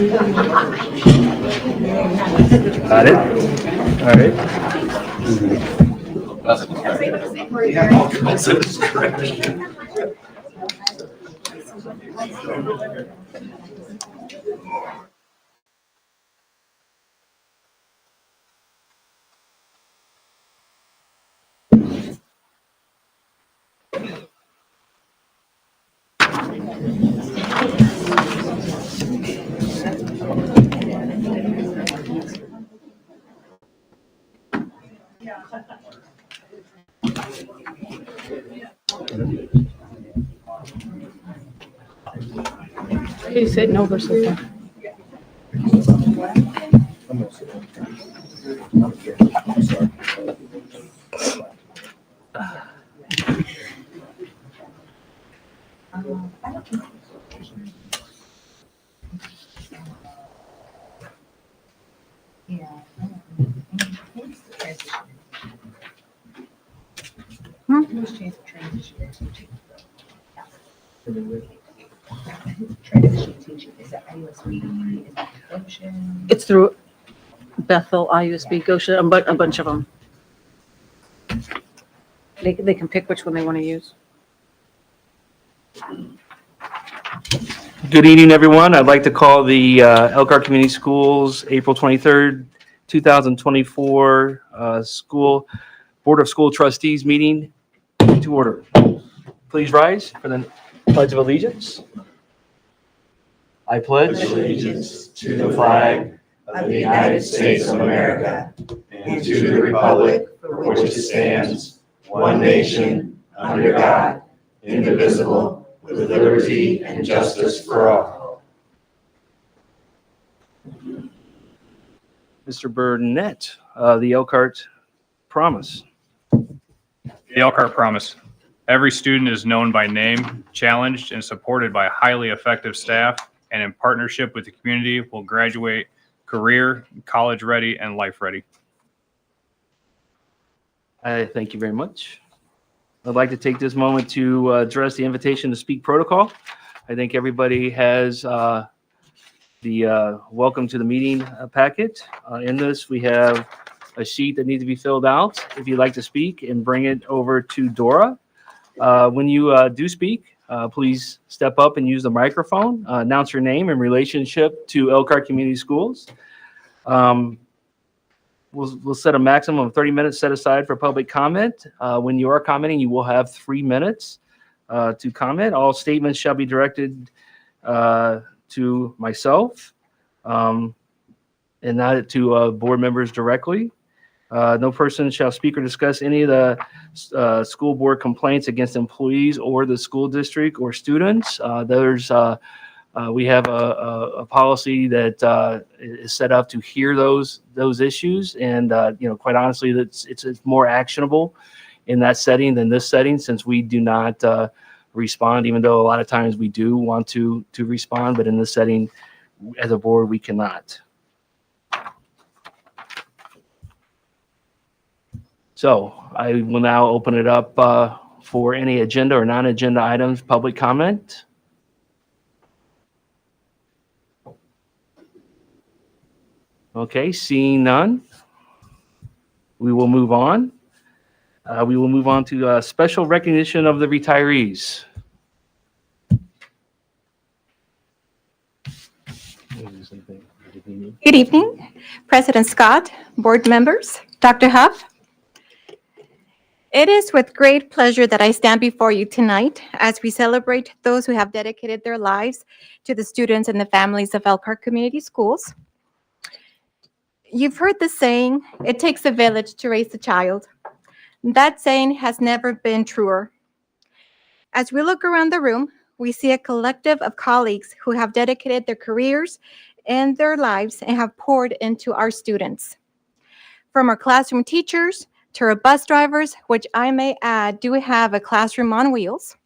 Got it? All right. You said no versus no. It's through Bethel, IUSB, Goshen, a bunch of them. They can pick which one they want to use. Good evening, everyone. I'd like to call the Elkhart Community Schools April 23rd, 2024 School Board of School Trustees meeting to order. Please rise for the Pledge of Allegiance. I pledge allegiance to the flag of the United States of America and to the republic for which it stands, one nation, under God, indivisible, with liberty and justice for all. Mr. Burnett, the Elkhart Promise. The Elkhart Promise. Every student is known by name, challenged, and supported by highly effective staff, and in partnership with the community will graduate career, college ready, and life ready. Thank you very much. I'd like to take this moment to address the invitation to speak protocol. I think everybody has the welcome to the meeting packet. In this, we have a sheet that needs to be filled out if you'd like to speak, and bring it over to Dora. When you do speak, please step up and use the microphone. Announce your name and relationship to Elkhart Community Schools. We'll set a maximum of 30 minutes set aside for public comment. When you are commenting, you will have 3 minutes to comment. All statements shall be directed to myself and not to board members directly. No person shall speak or discuss any of the school board complaints against employees or the school district or students. We have a policy that is set up to hear those issues, and quite honestly, it's more actionable in that setting than this setting, since we do not respond, even though a lot of times we do want to respond, but in this setting, as a board, we cannot. So I will now open it up for any agenda or non-agenda items, public comment. Okay, seeing none, we will move on. We will move on to special recognition of the retirees. Good evening, President Scott, board members, Dr. Huff. It is with great pleasure that I stand before you tonight as we celebrate those who have dedicated their lives to the students and the families of Elkhart Community Schools. You've heard the saying, it takes a village to raise a child. That saying has never been truer. As we look around the room, we see a collective of colleagues who have dedicated their careers and their lives and have poured into our students. From our classroom teachers to our bus drivers, which I may add do have a classroom on wheels,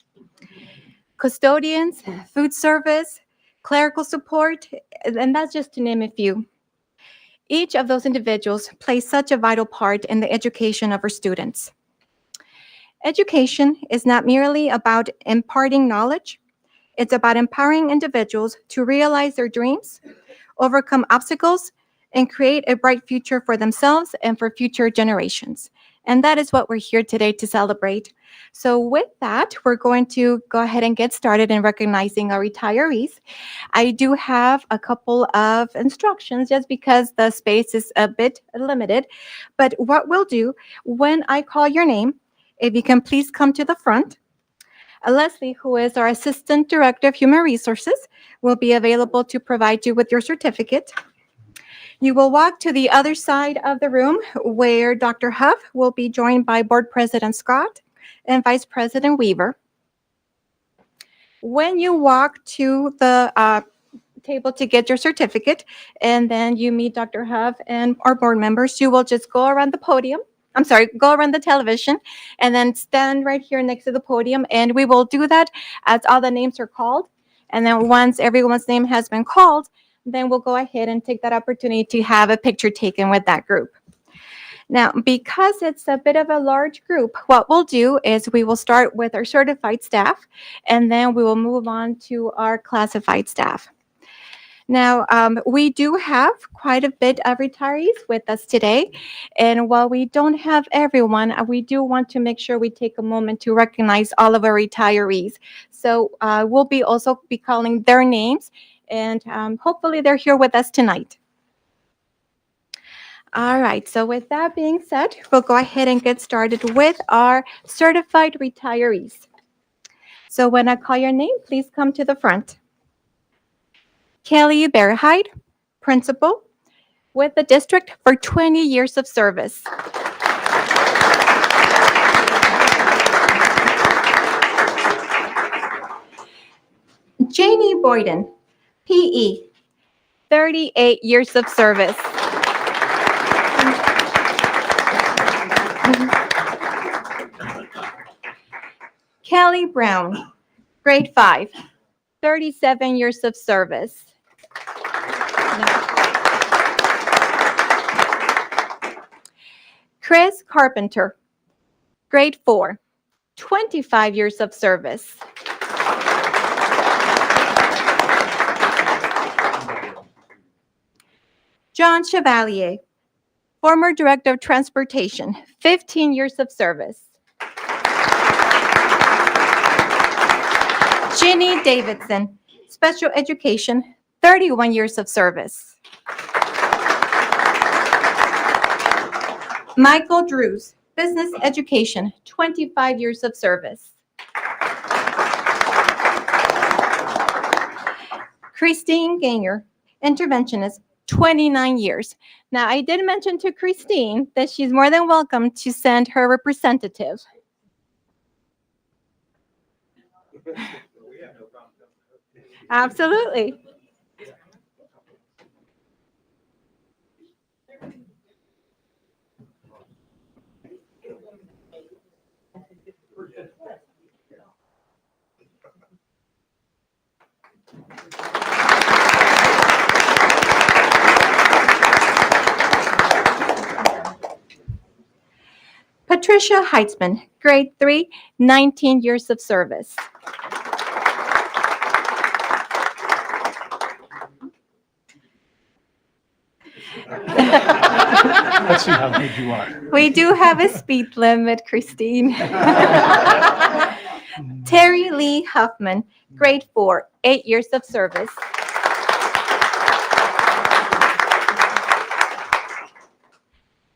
custodians, food service, clerical support, and that's just to name a few. Each of those individuals plays such a vital part in the education of our students. Education is not merely about imparting knowledge. It's about empowering individuals to realize their dreams overcome obstacles, and create a bright future for themselves and for future generations. And that is what we're here today to celebrate. So with that, we're going to go ahead and get started in recognizing our retirees. I do have a couple of instructions just because the space is a bit limited. But what we'll do, when I call your name, if you can please come to the front. Leslie, who is our Assistant Director of Human Resources, will be available to provide you with your certificate. You will walk to the other side of the room where Dr. Huff will be joined by Board President Scott and Vice President Weaver. When you walk to the table to get your certificate, and then you meet Dr. Huff and our board members, you will just go around the podium. Go around the television and then stand right here next to the podium. And we will do that as all the names are called. And then once everyone's name has been called, then we'll go ahead and take that opportunity to have a picture taken with that group. Now, because it's a bit of a large group, what we'll do is we will start with our certified staff, and then we will move on to our classified staff. Now, we do have quite a bit of retirees with us today, and while we don't have everyone, we do want to make sure we take a moment to recognize all of our retirees. So we'll be also be calling their names, and hopefully they're here with us tonight. All right, so with that being said, we'll go ahead and get started with our certified retirees. So when I call your name, please come to the front. Kelly Berhide, Principal, with the district for 20 years of service. Janie Boyden, PE, 38 years of service. Kelly Brown, grade 5, 37 years of service. Chris Carpenter, grade 4, 25 years of service. John Chevalier, former Director of Transportation, 15 years of service. Ginny Davidson, Special Education, 31 years of service. Michael Drews, Business Education, 25 years of service. Christine Ganger, Interventionist, 29 years. Now, I did mention to Christine that she's more than welcome to send her representative. Absolutely. Patricia Heitzman, grade 3, 19 years of service. Let's see how good you are. We do have a speed limit, Christine. Terry Lee Huffman, grade 4, 8 years of service.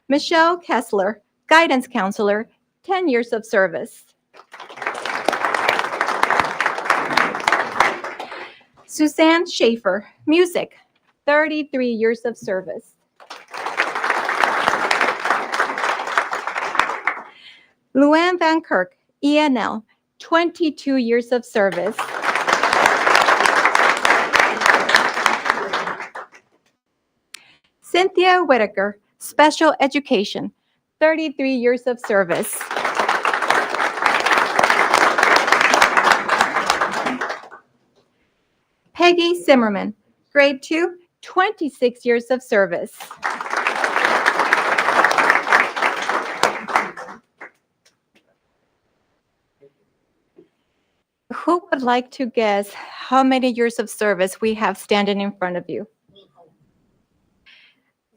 Michelle Kessler, guidance counselor, 10 years of service. Suzanne Schaefer, music, 33 years of service. Luann Van Kirk, ENL, 22 years of service. Cynthia Whitaker, Special Education, 33 years of service. Peggy Zimmerman, grade 2, 26 years of service. Who would like to guess how many years of service we have standing in front of you?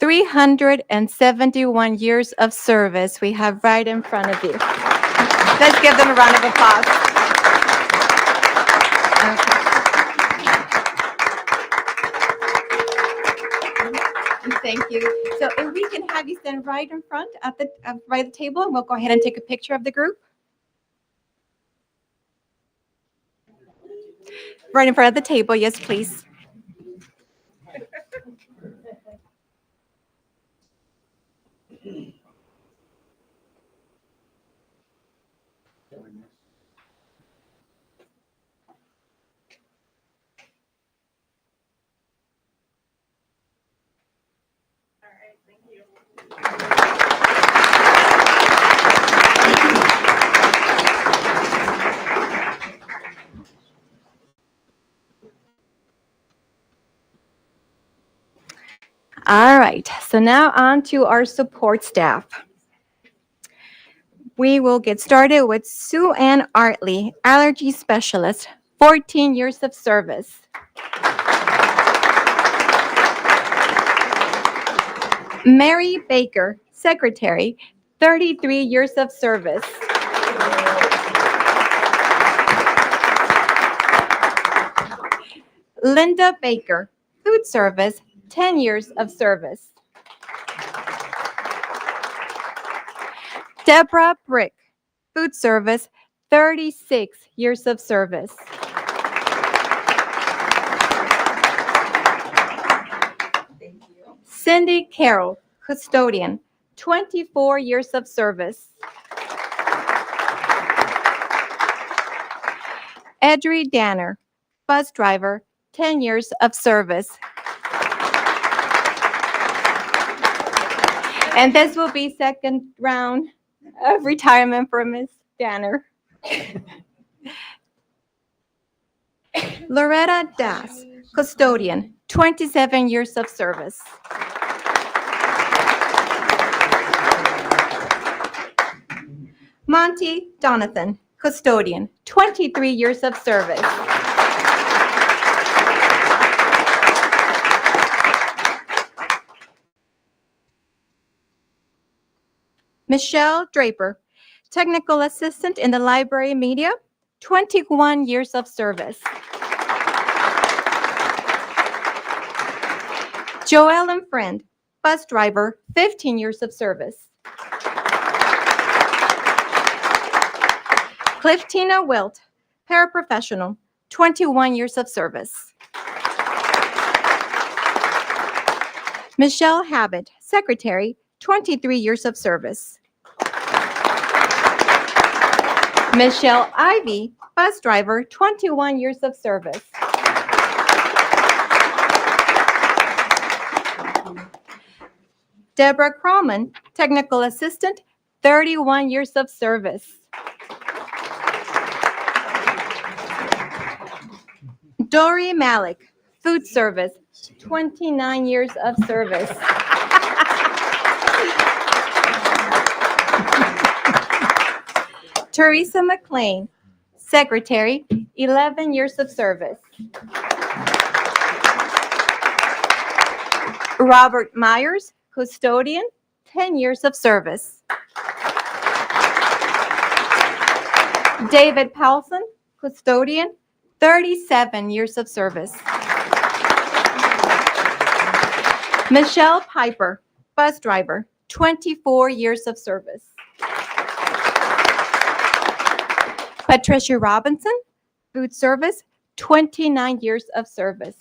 371 years of service we have right in front of you. Let's give them a round of applause. Okay. Thank you. So if we can have you stand right in front at the right at the table, and we'll go ahead and take a picture of the group. Right in front of the table, yes, please. All right, so now on to our support staff. We will get started with Sue Ann Artley, allergy specialist, 14 years of service. Mary Baker, secretary, 33 years of service. Linda Baker, food service, 10 years of service. Deborah Brick, food service, 36 years of service. Cindy Carroll, custodian, 24 years of service. Edry Danner, bus driver, 10 years of service. And this will be second round of retirement for Ms. Danner. Loretta Das, custodian, 27 years of service. Monty Donathan, custodian, 23 years of service. Michelle Draper, technical assistant in the library media, 21 years of service. Joelle and Friend, bus driver, 15 years of service. Cliftina Wilt, paraprofessional, 21 years of service. Michelle Habit, secretary, 23 years of service. Michelle Ivy, bus driver, 21 years of service. Deborah Krallman, technical assistant, 31 years of service. Dory Malik, food service, 29 years of service. Teresa McLean, secretary, 11 years of service. Robert Myers, custodian, 10 years of service. David Powelson, custodian, 37 years of service. Michelle Piper, bus driver, 24 years of service. Patricia Robinson, food service, 29 years of service.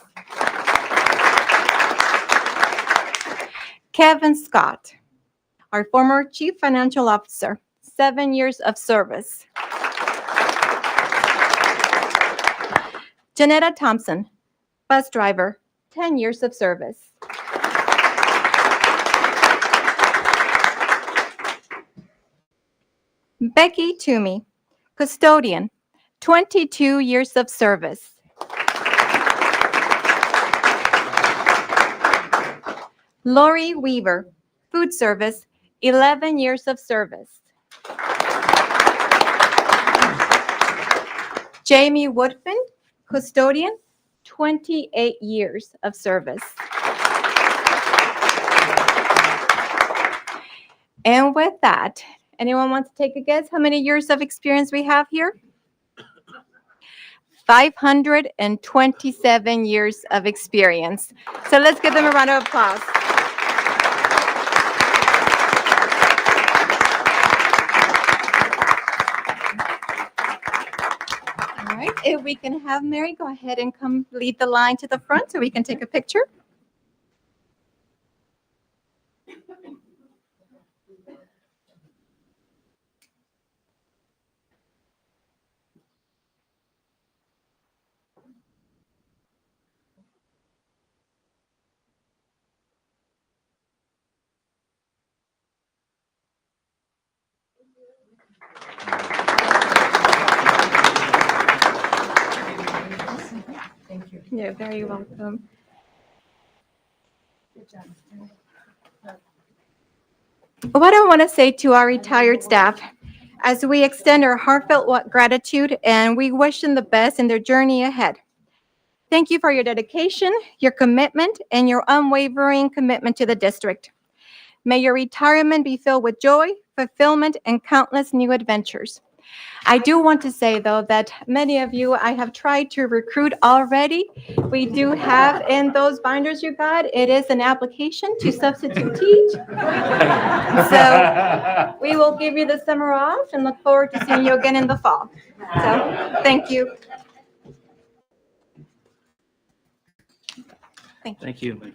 Kevin Scott, our former chief financial officer, 7 years of service. Janetta Thompson, bus driver, 10 years of service. Becky Toomey, custodian, 22 years of service. Lori Weaver, food service, 11 years of service. Jamie Woodfin, custodian, 28 years of service. And with that, anyone wants to take a guess how many years of experience we have here? 527 years of experience. So let's give them a round of applause. All right, if we can have Mary go ahead and come lead the line to the front so we can take a picture. Thank you. You're very welcome. What I want to say to our retired staff, as we extend our heartfelt gratitude and we wish them the best in their journey ahead. Thank you for your dedication, your commitment, and your unwavering commitment to the district. May your retirement be filled with joy, fulfillment, and countless new adventures. I do want to say, though, that many of you I have tried to recruit already. We do have in those binders you got, it is an application to substitute teach. So we will give you the summer off and look forward to seeing you again in the fall. So thank you. Thank you.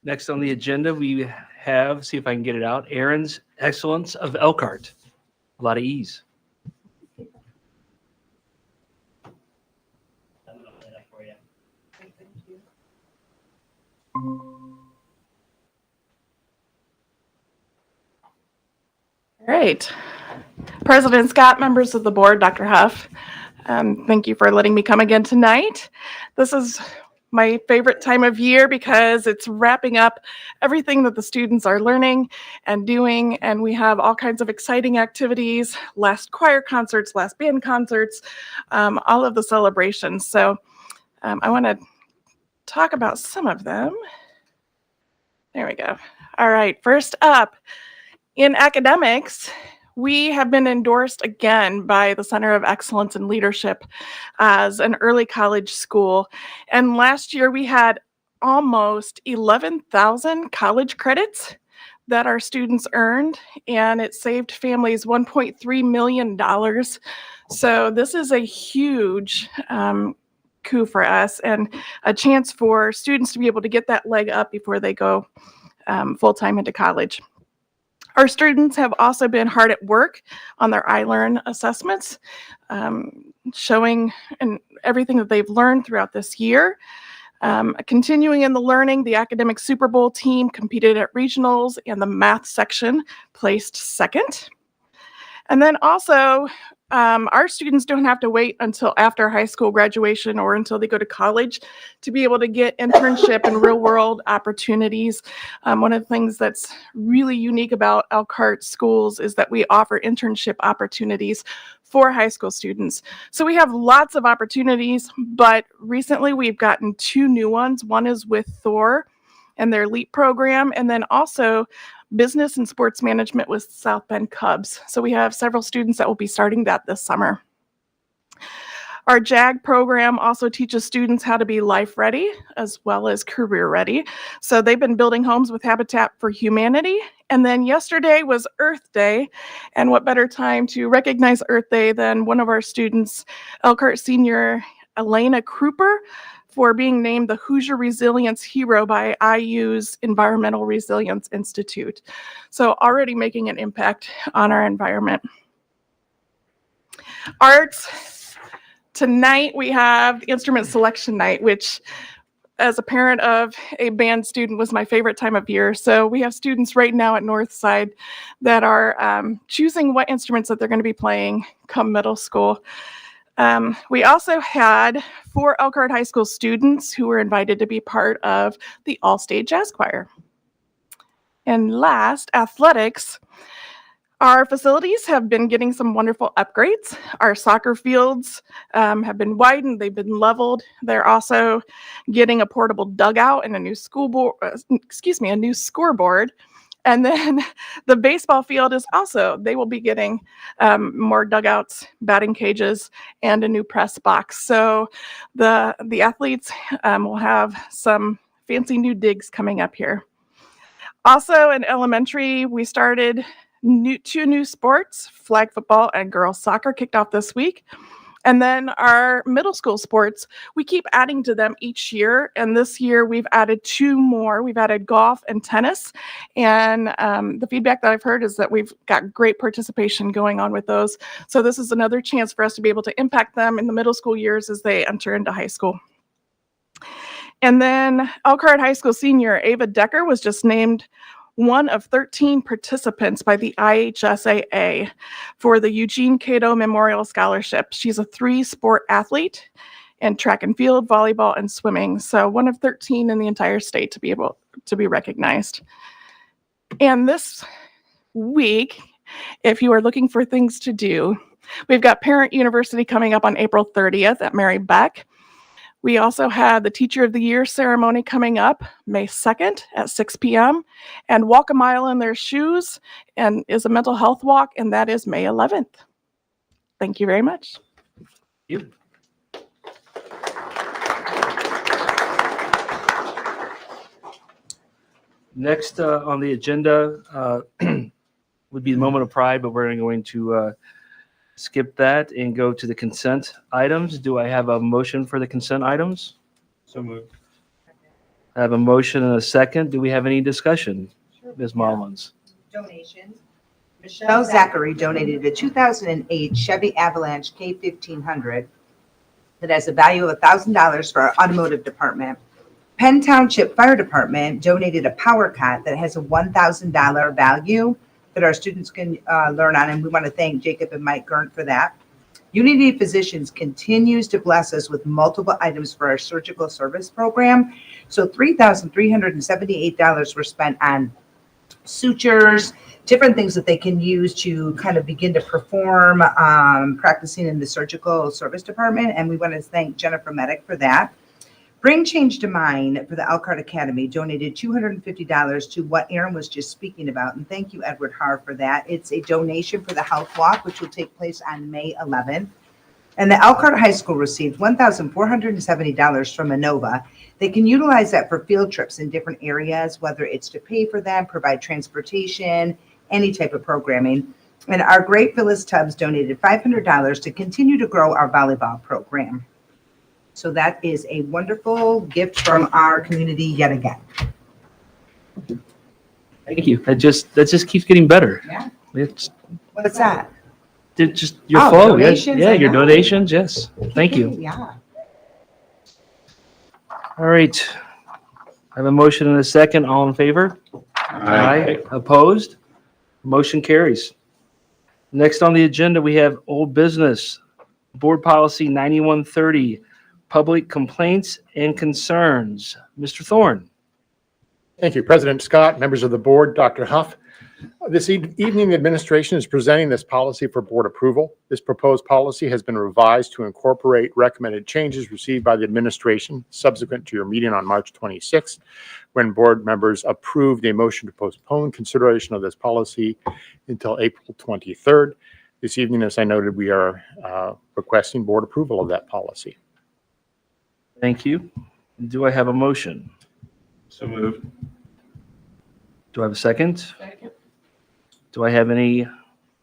Next on the agenda, we have, see if I can get it out, Aaron's Excellence of Elkhart. A lot of E's. All right. President Scott, members of the board, Dr. Huff, thank you for letting me come again tonight. This is my favorite time of year because it's wrapping up everything that the students are learning and doing, and we have all kinds of exciting activities, last choir concerts, last band concerts, all of the celebrations. So I want to talk about some of them. There we go. All right, first up, in academics, we have been endorsed again by the Center of Excellence in Leadership as an early college school. And last year we had almost 11,000 college credits that our students earned, and it saved families $1.3 million. So this is a huge coup for us and a chance for students to be able to get that leg up before they go full-time into college. Our students have also been hard at work on their iLearn assessments, showing everything that they've learned throughout this year. Continuing in the learning, the academic Super Bowl team competed at regionals and the math section placed second. And then also, our students don't have to wait until after high school graduation or until they go to college to be able to get internship and real world opportunities. One of the things that's really unique about Elkhart schools is that we offer internship opportunities for high school students. So we have lots of opportunities, but recently we've gotten 2 new ones. One is with Thor and their LEAP program, and then also business and sports management with South Bend Cubs. So we have several students that will be starting that this summer. Our JAG program also teaches students how to be life ready as well as career ready. So they've been building homes with Habitat for Humanity. And then yesterday was Earth Day. And what better time to recognize Earth Day than one of our students, Elkhart senior Elena Kruper, for being named the Hoosier Resilience Hero by IU's Environmental Resilience Institute. So already making an impact on our environment. Arts, tonight we have instrument selection night, which as a parent of a band student was my favorite time of year. So we have students right now at Northside that are choosing what instruments that they're going to be playing come middle school. We also had 4 Elkhart High School students who were invited to be part of the All-State Jazz Choir. And last, athletics. Our facilities have been getting some wonderful upgrades. Our soccer fields have been widened, they've been leveled. They're also getting a portable dugout and a new a new scoreboard. And then the baseball field is also, they will be getting more dugouts, batting cages, and a new press box. So the athletes will have some fancy new digs coming up here. Also in elementary, we started two new sports, flag football and girls soccer kicked off this week. And then our middle school sports, we keep adding to them each year. And this year we've added two more. We've added golf and tennis. And the feedback that I've heard is that we've got great participation going on with those. So this is another chance for us to be able to impact them in the middle school years as they enter into high school. And then Elkhart High School senior Ava Decker was just named one of 13 participants by the IHSAA for the Eugene Cato Memorial Scholarship. She's a 3-sport athlete in track and field, volleyball, and swimming. So one of 13 in the entire state to be able to be recognized. And this week, if you are looking for things to do, we've got Parent University coming up on April 30th at Mary Beck. We also had the Teacher of the Year ceremony coming up May 2nd at 6 p.m. and Walk a Mile in Their Shoes and is a mental health walk, and that is May 11th. Thank you very much. Thank you. Next on the agenda would be the moment of pride, but we're going to skip that and go to the consent items. Do I have a motion for the consent items? So moved. I have a motion and a second. Do we have any discussion? Ms. Mullins? Donations. Michelle Zachary donated a 2008 Chevy Avalanche K1500 that has a value of $1,000 for our automotive department. Penn Township Fire Department donated a power cot that has a $1,000 value that our students can learn on, and we want to thank Jacob and Mike Gurnt for that. Unity Physicians continues to bless us with multiple items for our surgical service program. So $3,378 were spent on sutures, different things that they can use to kind of begin to perform practicing in the surgical service department, and we want to thank Jennifer Medic for that. Bring Change to Mind for the Elkhart Academy donated $250 to what Aaron was just speaking about. And thank you, Edward Harr, for that. It's a donation for the health walk, which will take place on May 11th. And the Elkhart High School received $1,470 from Inova. They can utilize that for field trips in different areas, whether it's to pay for them, provide transportation, any type of programming. And our great Phyllis Tubbs donated $500 to continue to grow our volleyball program. So that is a wonderful gift from our community yet again. Thank you. That just keeps getting better. Yeah. It's What's that? just your Oh, flow. donations, Yeah, I your know. donations. Yes. Thank you. Yeah. All right. I have a motion and a second. All in favor? Aye. Opposed? Motion carries. Next on the agenda, we have old business. Board Policy 9130, Public Complaints and Concerns. Mr. Thorne. Thank you, President Scott, members of the board, Dr. Huff. This evening, the administration is presenting this policy for board approval. This proposed policy has been revised to incorporate recommended changes received by the administration subsequent to your meeting on March 26th, when board members approved a motion to postpone consideration of this policy until April 23rd. This evening, as I noted, we are requesting board approval of that policy. Thank you. Do I have a motion? So moved. Do I have a second? Second. Do I have any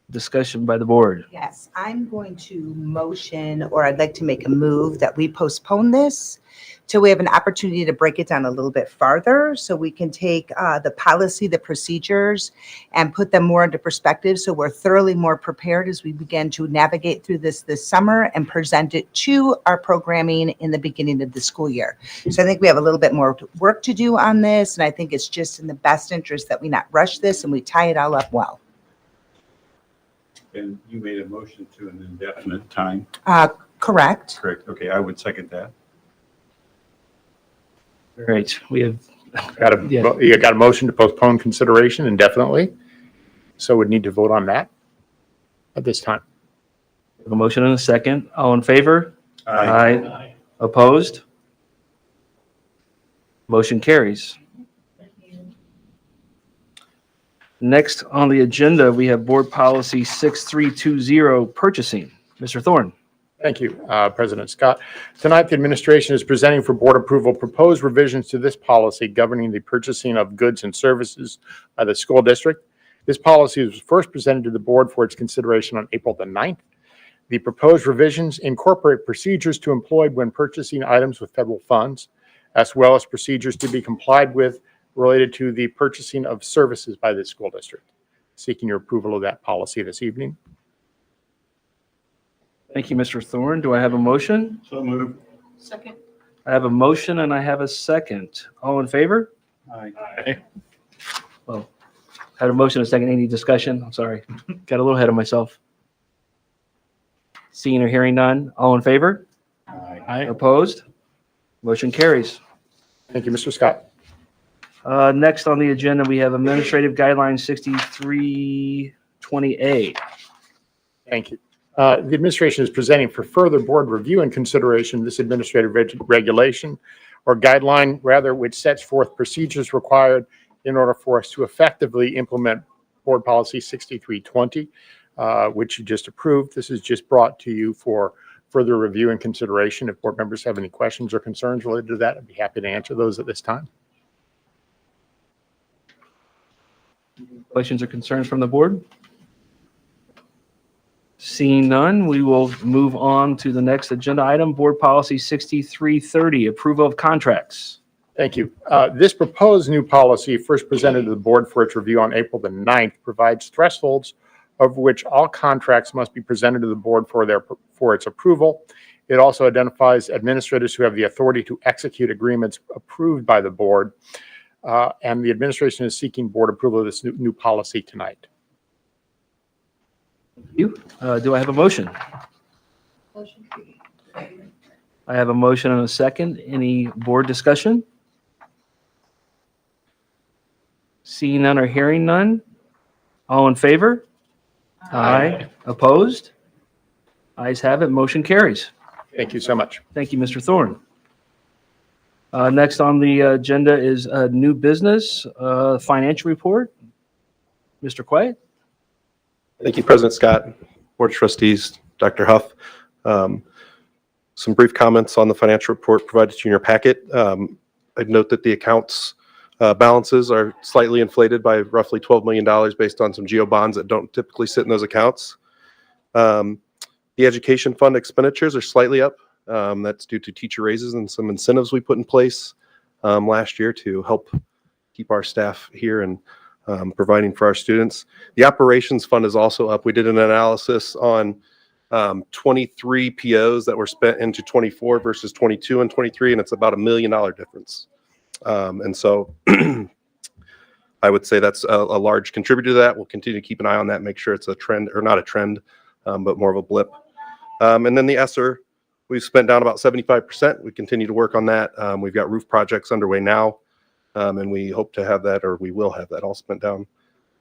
discussion by the board? Yes, I'm going to motion, or I'd like to make a move that we postpone this till we have an opportunity to break it down a little bit farther, so we can take the policy, the procedures, and put them more into perspective, so we're thoroughly more prepared as we begin to navigate through this summer and present it to our programming in the beginning of the school year. So I think we have a little bit more work to do on this, and I think it's just in the best interest that we not rush this and we tie it all up well. And you made a motion to an indefinite time. Correct. Correct. Okay, I would second that. All right, we have, You got a motion to postpone consideration indefinitely? So would need to vote on that at this time. A motion and a second. All in favor? Aye. Opposed? Motion carries. Next on the agenda, we have Board Policy 6320, Purchasing. Mr. Thorne. Thank you, President Scott. Tonight, the administration is presenting for board approval proposed revisions to this policy governing the purchasing of goods and services by the school district. This policy was first presented to the board for its consideration on April the 9th. The proposed revisions incorporate procedures to employ when purchasing items with federal funds, as well as procedures to be complied with related to the purchasing of services by the school district. Seeking your approval of that policy this evening. Thank you, Mr. Thorne. Do I have a motion? So moved. Second. I have a motion and I have a second. All in favor? Aye. Well, had a motion and a second. Any discussion? I'm sorry. Got a little ahead of myself. Seeing or hearing none. All in favor? Aye. Opposed? Motion carries. Thank you, Mr. Scott. Next on the agenda, we have Administrative Guidelines 6320A. Thank you. The administration is presenting for further board review and consideration this administrative regulation or guideline, rather, which sets forth procedures required in order for us to effectively implement Board Policy 6320, which you just approved. This is just brought to you for further review and consideration. If board members have any questions or concerns related to that, I'd be happy to answer those at this time. Questions or concerns from the board? Seeing none, we will move on to the next agenda item, Board Policy 6330, Approval of Contracts. Thank you. This proposed new policy, first presented to the board for its review on April the 9th, provides thresholds of which all contracts must be presented to the board for its approval. It also identifies administrators who have the authority to execute agreements approved by the board. And the administration is seeking board approval of this new policy tonight. Thank you. Do I have a motion? I have a motion and a second. Any board discussion? Seeing none or hearing none? All in favor? Aye. Opposed? Ayes have it. Motion carries. Thank you so much. Thank you, Mr. Thorne. Next on the agenda is new business, financial report. Mr. Quiet? Thank you, President Scott, Board of Trustees, Dr. Huff. Some brief comments on the financial report provided to you in your packet. I'd note that the accounts balances are slightly inflated by roughly $12 million based on some GO bonds that don't typically sit in those accounts. The education fund expenditures are slightly up. That's due to teacher raises and some incentives we put in place last year to help keep our staff here and providing for our students. The operations fund is also up. We did an analysis on 23 POs that were spent into 24 versus 22 and 23, and it's about $1 million difference. And so I would say that's a large contributor to that. We'll continue to keep an eye on that, make sure it's a trend, or not a trend, but more of a blip. And then the ESSER, we've spent down about 75%. We continue to work on that. We've got roof projects underway now, and we hope to have that, or we will have that all spent down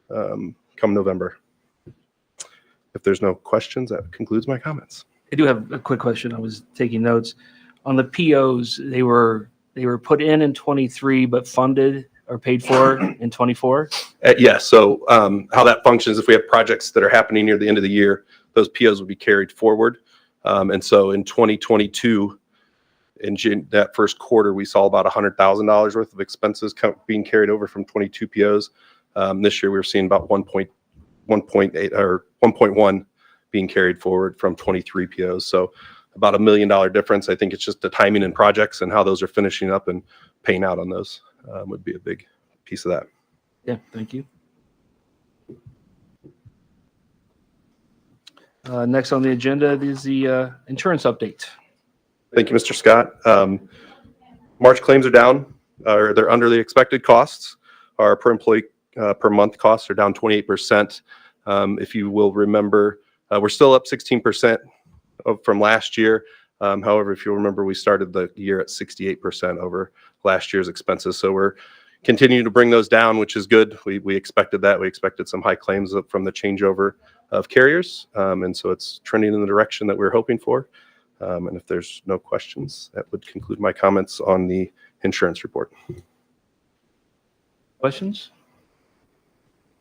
come November. If there's no questions, that concludes my comments. I do have a quick question. I was taking notes. On the POs, they were put in 23, but funded or paid for in 24? Yes. So how that functions, if we have projects that are happening near the end of the year, those POs will be carried forward. And so in 2022, in that first quarter, we saw about $100,000 worth of expenses being carried over from 22 POs. This year, we were seeing about 1.8 or 1.1 being carried forward from 23 POs. So about $1 million difference. I think it's just the timing in projects and how those are finishing up and paying out on those would be a big piece of that. Yeah, thank you. Next on the agenda is the insurance update. Thank you, Mr. Scott. March claims are down, or they're under the expected costs. Our per employee per month costs are down 28%. If you will remember, we're still up 16% from last year. However, if you'll remember, we started the year at 68% over last year's expenses. So we're continue to bring those down, which is good. We expected that. We expected some high claims from the changeover of carriers. And so it's trending in the direction that we're hoping for. And if there's no questions, that would conclude my comments on the insurance report. Questions?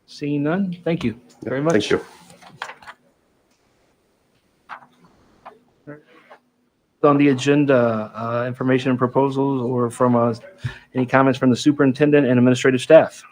Seeing none, thank you very much. Thank you. On the agenda, information and proposals or from any comments from the superintendent and administrative staff?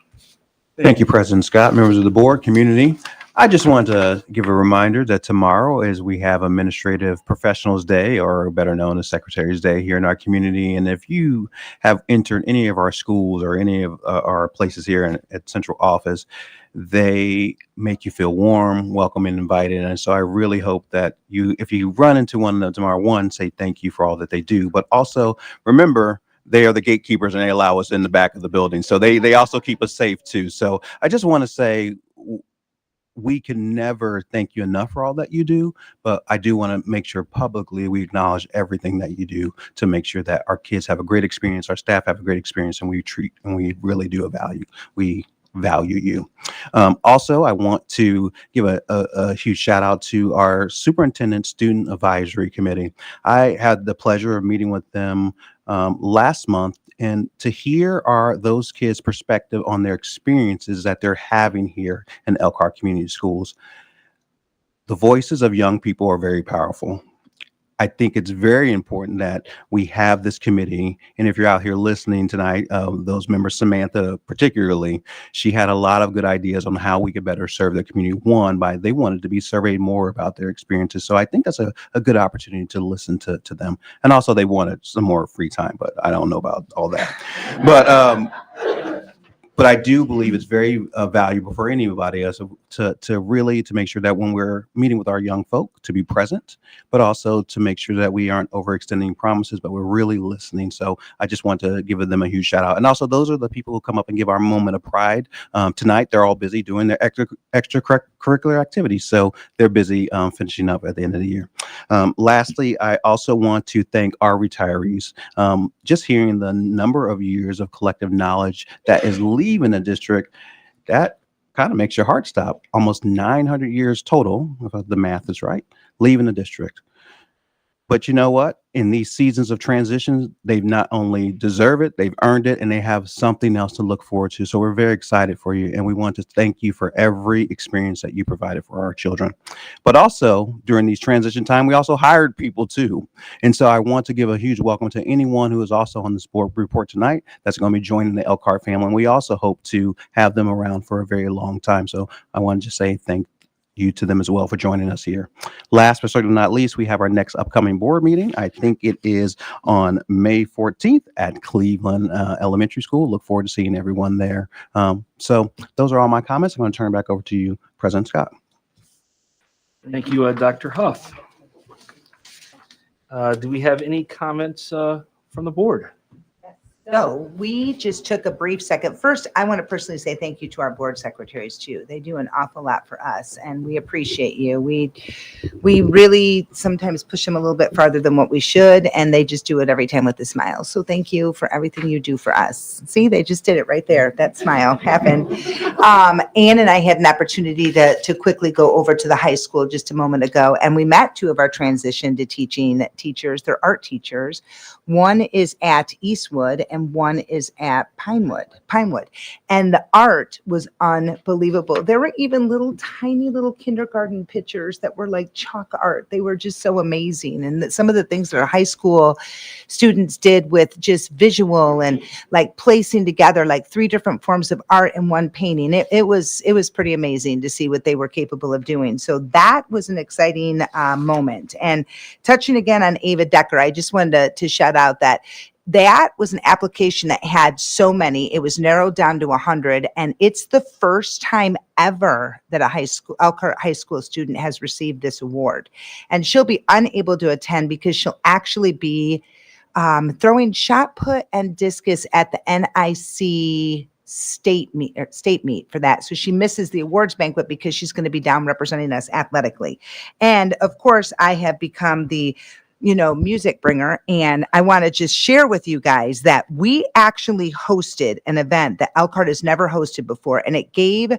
Thank you, President Scott, members of the board, community. I just wanted to give a reminder that tomorrow is we have Administrative Professionals Day, or better known as Secretary's Day, here in our community. And if you have entered any of our schools or any of our places here at Central Office, they make you feel warm, welcome, and invited. And so I really hope that if you run into one of them tomorrow, one, say thank you for all that they do, but also remember, they are the gatekeepers and they allow us in the back of the building. So they also keep us safe too. So I just want to say, we can never thank you enough for all that you do, but I do want to make sure publicly we acknowledge everything that you do to make sure that our kids have a great experience, our staff have a great experience, and we really do value you. Also, I want to give a huge shout out to our Superintendent Student Advisory Committee. I had the pleasure of meeting with them last month, and to hear those kids' perspective on their experiences that they're having here in Elkhart Community Schools. The voices of young people are very powerful. I think it's very important that we have this committee. And if you're out here listening tonight, those members, Samantha particularly, she had a lot of good ideas on how we could better serve the community. One, they wanted to be surveyed more about their experiences. So I think that's a good opportunity to listen to them. And also they wanted some more free time, but I don't know about all that. But I do believe it's very valuable for anybody else to really make sure that when we're meeting with our young folk, to be present, but also to make sure that we aren't overextending promises, but we're really listening. So I just want to give them a huge shout out. And also, those are the people who come up and give our moment of pride. Tonight, they're all busy doing their extracurricular activities. So they're busy finishing up at the end of the year. Lastly, I also want to thank our retirees. Just hearing the number of years of collective knowledge that is leaving the district, that kind of makes your heart stop. Almost 900 years total, if the math is right, leaving the district. But you know what? In these seasons of transition, they've not only deserve it, they've earned it, and they have something else to look forward to. So we're very excited for you, and we want to thank you for every experience that you provided for our children. But also, during these transition time, we also hired people too. And so I want to give a huge welcome to anyone who is also on this board report tonight that's going to be joining the Elkhart family. And we also hope to have them around for a very long time. So I want to just say thank you to them as well for joining us here. Last but certainly not least, we have our next upcoming board meeting. I think it is on May 14th at Cleveland Elementary School. Look forward to seeing everyone there. So those are all my comments. I'm going to turn it back over to you, President Scott. Thank you, Dr. Huff. Do we have any comments from the board? So we just took a brief second. First, I want to personally say thank you to our board secretaries too. They do an awful lot for us and we appreciate you. We really sometimes push them a little bit farther than what we should, and they just do it every time with a smile. So thank you for everything you do for us. See, they just did it right there. That smile happened. Ann and I had an opportunity to quickly go over to the high school just a moment ago, and we met two of our transition to teaching teachers. They're art teachers. One is at Eastwood and one is at Pinewood. And the art was unbelievable. There were even tiny little kindergarten pictures that were like chalk art. They were just so amazing. And some of the things that our high school students did with just visual and like placing together like 3 different forms of art in one painting. It was pretty amazing to see what they were capable of doing. So that was an exciting moment. And touching again on Ava Decker, I just wanted to shout out that was an application that had so many. It was narrowed down to 100, and it's the first time ever that a Elkhart high school student has received this award. And she'll be unable to attend because she'll actually be throwing shot put and discus at the NIC state meet for that. So she misses the awards banquet because she's going to be down representing us athletically. And of course, I have become the music bringer. And I want to just share with you guys that we actually hosted an event that Elkhart has never hosted before. And it gave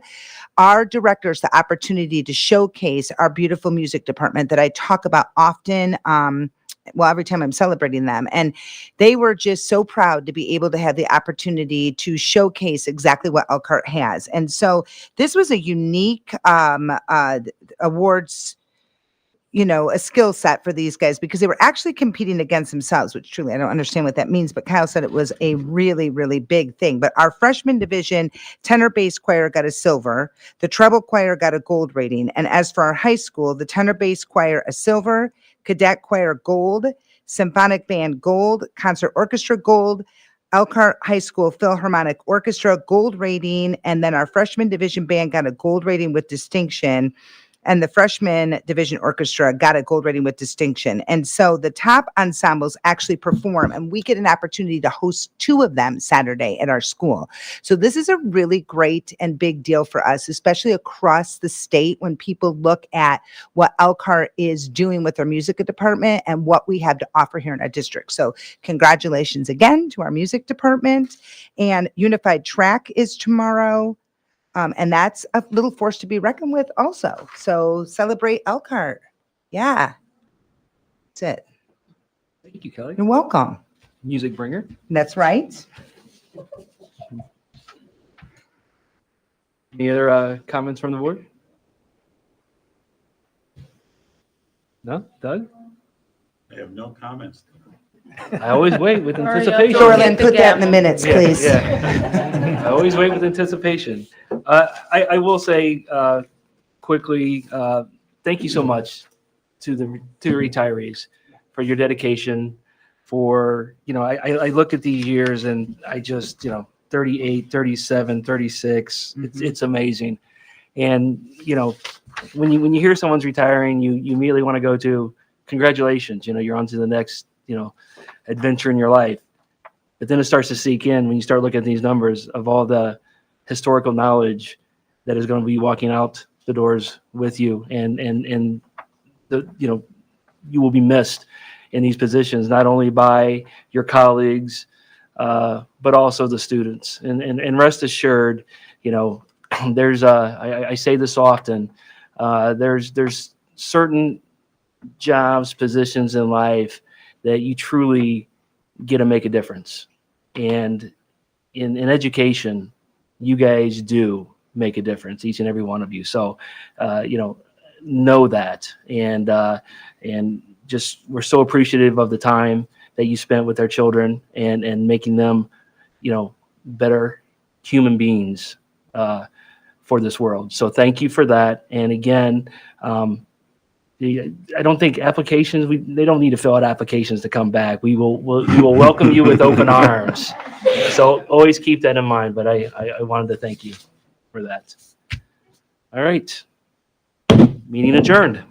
our directors the opportunity to showcase our beautiful music department that I talk about often. Every time I'm celebrating them. And they were just so proud to be able to have the opportunity to showcase exactly what Elkhart has. And so this was a unique awards, a skill set for these guys because they were actually competing against themselves, which truly I don't understand what that means. But Kyle said it was a really, really big thing. But our freshman division tenor bass choir got a silver. The treble choir got a gold rating. And as for our high school, the tenor bass choir, a silver, cadet choir, gold, symphonic band, gold, concert orchestra, gold, Elkhart High School Philharmonic Orchestra, gold rating. And then our freshman division band got a gold rating with distinction. And the freshman division orchestra got a gold rating with distinction. And so the top ensembles actually perform, and we get an opportunity to host 2 of them Saturday at our school. So this is a really great and big deal for us, especially across the state when people look at what Elkhart is doing with our music department and what we have to offer here in our district. So congratulations again to our music department. And Unified Track is tomorrow. And that's a little force to be reckoned with also. So celebrate Elkhart. Yeah. That's it. Thank you, Kelly. You're welcome. Music bringer. That's right. Any other comments from the board? No? Doug? I have no comments. I always wait with Hurry up, anticipation. Dorlin, put that in the minutes, Yeah, please. yeah. I always wait with anticipation. I will say quickly, thank you so much to the retirees for your dedication. For, I look at these years and I just, 38, 37, 36. It's amazing. And, when you hear someone's retiring, you immediately want to go to congratulations. You're on to the next, adventure in your life. But then it starts to sink in when you start looking at these numbers of all the historical knowledge that is going to be walking out the doors with you, and you will be missed in these positions, not only by your colleagues, but also the students. And rest assured, there's I say this often, there's certain jobs, positions in life that you truly get to make a difference. And in education, you guys do make a difference, each and every one of you. So, know that. And just, we're so appreciative of the time that you spent with our children and making them, better human beings for this world. So thank you for that. And again, I don't think applications, they don't need to fill out applications to come back. We will welcome you with open arms. So always keep that in mind, but I wanted to thank you for that. All right. Meeting adjourned.